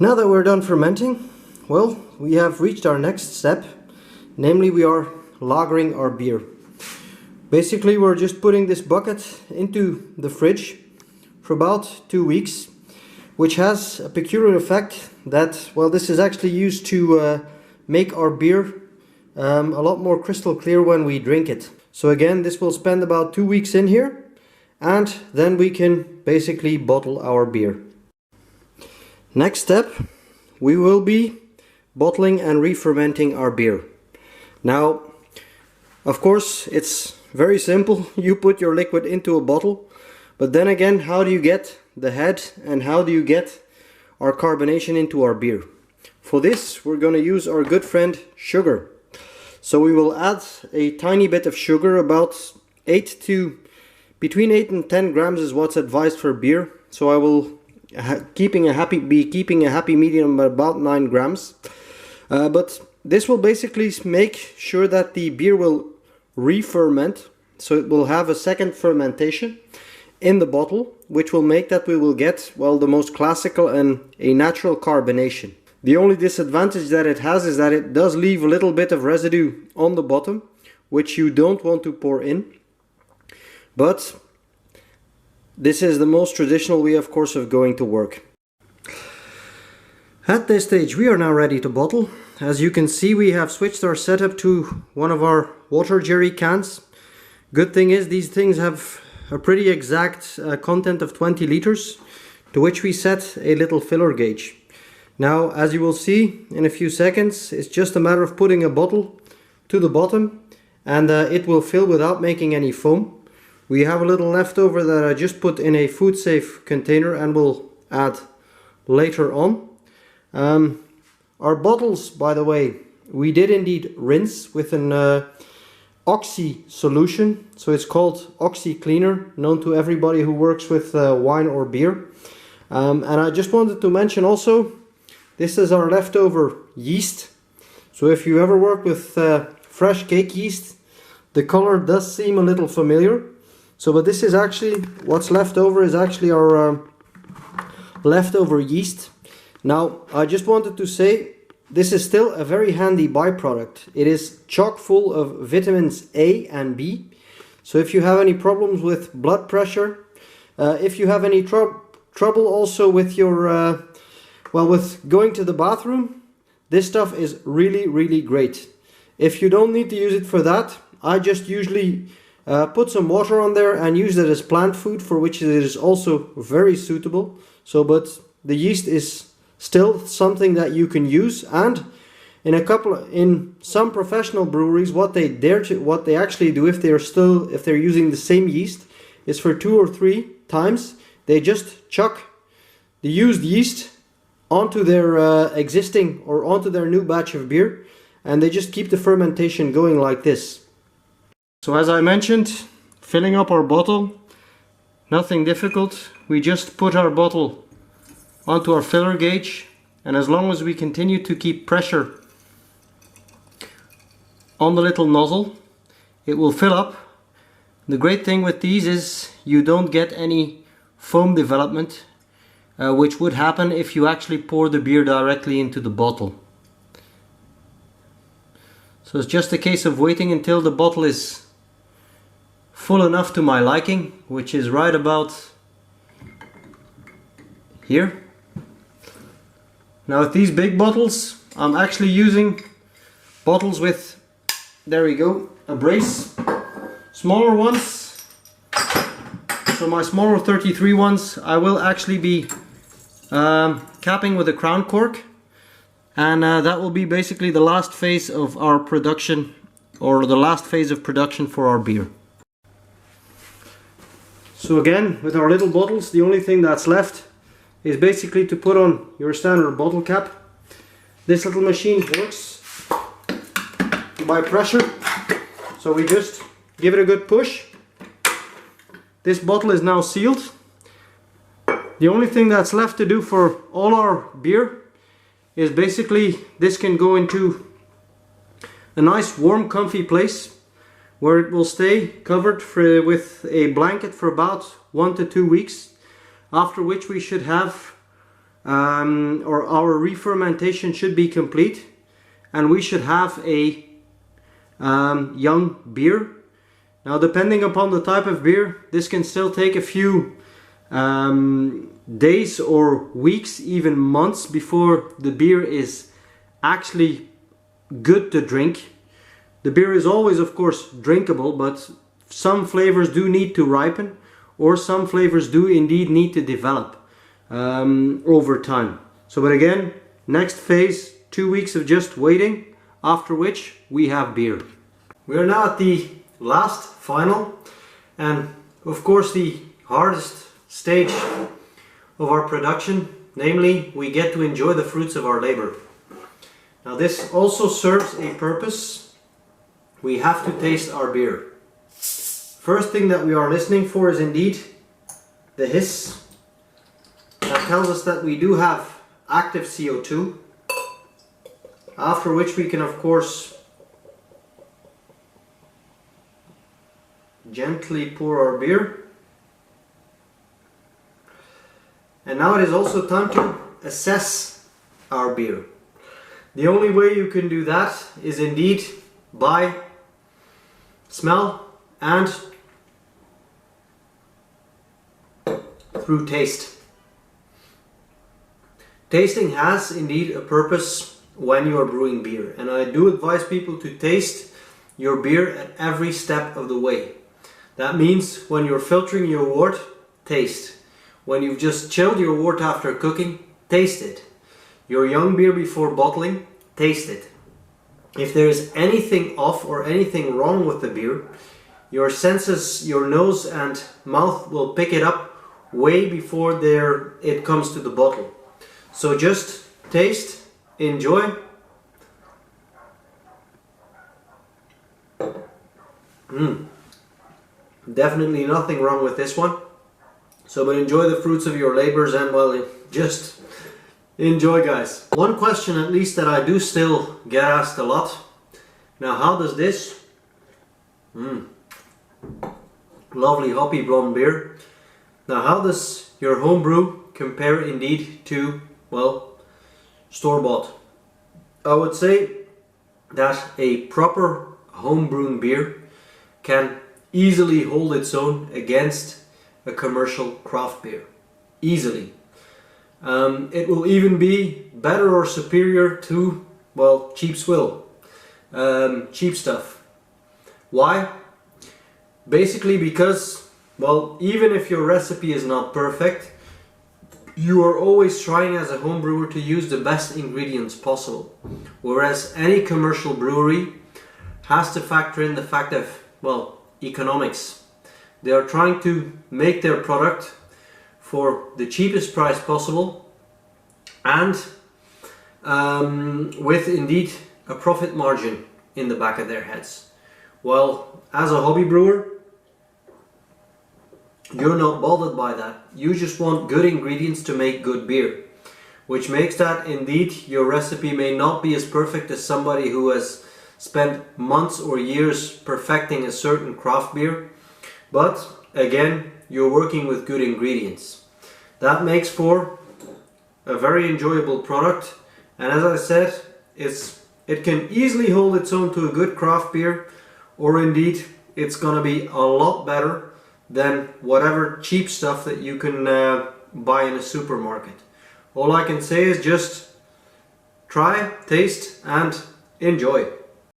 Now that we're done fermenting, well, we have reached our next step, namely we are lagering our beer. Basically, we're just putting this bucket into the fridge for about 2 weeks, which has a peculiar effect that, well, this is actually used to make our beer a lot more crystal clear when we drink it. So again, this will spend about 2 weeks in here, and then we can basically bottle our beer. Next step, we will be bottling and re-fermenting our beer. Now, of course, it's very simple. You put your liquid into a bottle, but then again, how do you get the head and how do you get our carbonation into our beer? For this, we're going to use our good friend sugar. So we will add a tiny bit of sugar, about between 8 and 10 grams is what's advised for beer. So I will be keeping a happy medium of about 9 grams. But this will basically make sure that the beer will re-ferment, so it will have a second fermentation in the bottle, which will make that we will get, well, the most classical and a natural carbonation. The only disadvantage that it has is that it does leave a little bit of residue on the bottom, which you don't want to pour in. But this is the most traditional way, of course, of going to work. At this stage, we are now ready to bottle. As you can see, we have switched our setup to one of our water jerry cans. Good thing is these things have a pretty exact content of 20 liters, to which we set a little filler gauge. Now, as you will see in a few seconds, it's just a matter of putting a bottle to the bottom and it will fill without making any foam. We have a little leftover that I just put in a food safe container and will add later on. Our bottles, by the way, we did indeed rinse with an oxy solution. So it's called Oxy Cleaner, known to everybody who works with wine or beer. And I just wanted to mention also, this is our leftover yeast. So if you ever work with fresh cake yeast, the color does seem a little familiar. So, but this is actually, what's left over is actually our leftover yeast. Now, I just wanted to say, this is still a very handy byproduct. It is chock full of vitamins A and B. So if you have any problems with blood pressure, if you have any trouble also with your, with going to the bathroom, this stuff is really, really great. If you don't need to use it for that, I just usually put some water on there and use it as plant food, for which it is also very suitable. So, but the yeast is still something that you can use, and in some professional breweries, what they actually do, if they're using the same yeast, is for 2 or 3 times they just chuck the used yeast onto their existing or onto their new batch of beer, and they just keep the fermentation going like this. So as I mentioned, filling up our bottle, nothing difficult. We just put our bottle onto our filler gauge, and as long as we continue to keep pressure on the little nozzle, it will fill up. The great thing with these is you don't get any foam development, which would happen if you actually pour the beer directly into the bottle. So it's just a case of waiting until the bottle is full enough to my liking, which is right about here. Now with these big bottles, I'm actually using bottles with, there we go, a brace. Smaller ones, so my smaller 33 ones, I will actually be capping with a crown cork, and that will be basically the last phase of our production, or the last phase of production for our beer. So again, with our little bottles, the only thing that's left is basically to put on your standard bottle cap. This little machine works by pressure, so we just give it a good push. This bottle is now sealed. The only thing that's left to do for all our beer is basically this can go into a nice warm comfy place where it will stay covered with a blanket for about 1 to 2 weeks, after which we should have or our re-fermentation should be complete, and we should have a young beer. Now, depending upon the type of beer, this can still take a few days or weeks, even months, before the beer is actually good to drink. The beer is always, of course, drinkable, but some flavors do need to ripen, or some flavors do indeed need to develop over time. So, but again, next phase, 2 weeks of just waiting, after which we have beer. We are now at the last final, and of course the hardest stage of our production, namely we get to enjoy the fruits of our labor. Now, this also serves a purpose. We have to taste our beer. First thing that we are listening for is indeed the hiss. That tells us that we do have active CO2, after which we can, of course, gently pour our beer. And now it is also time to assess our beer. The only way you can do that is indeed by smell and through taste. Tasting has indeed a purpose when you are brewing beer, and I do advise people to taste your beer at every step of the way. That means when you're filtering your wort, taste. When you've just chilled your wort after cooking, taste it. Your young beer before bottling, taste it. If there is anything off or anything wrong with the beer, your senses, your nose and mouth will pick it up way before it comes to the bottle. So just taste, enjoy. Definitely nothing wrong with this one. So, but enjoy the fruits of your labors, and well, just enjoy, guys. One question at least that I do still get asked a lot. Now, how does this lovely hoppy blonde beer, now how does your homebrew compare indeed to, well, store-bought? I would say that a proper homebrewing beer can easily hold its own against a commercial craft beer. Easily. It will even be better or superior to, well, cheap swill. Cheap stuff. Why? Basically because, well, even if your recipe is not perfect, you are always trying as a home brewer to use the best ingredients possible. Whereas any commercial brewery has to factor in the fact of, well, economics. They are trying to make their product for the cheapest price possible, and with indeed a profit margin in the back of their heads. Well, as a hobby brewer, you're not bothered by that. You just want good ingredients to make good beer, which makes that indeed your recipe may not be as perfect as somebody who has spent months or years perfecting a certain craft beer, but again, you're working with good ingredients. That makes for a very enjoyable product, and as I said, it can easily hold its own to a good craft beer, or indeed it's gonna be a lot better than whatever cheap stuff that you can buy in a supermarket. All I can say is just try, taste and enjoy.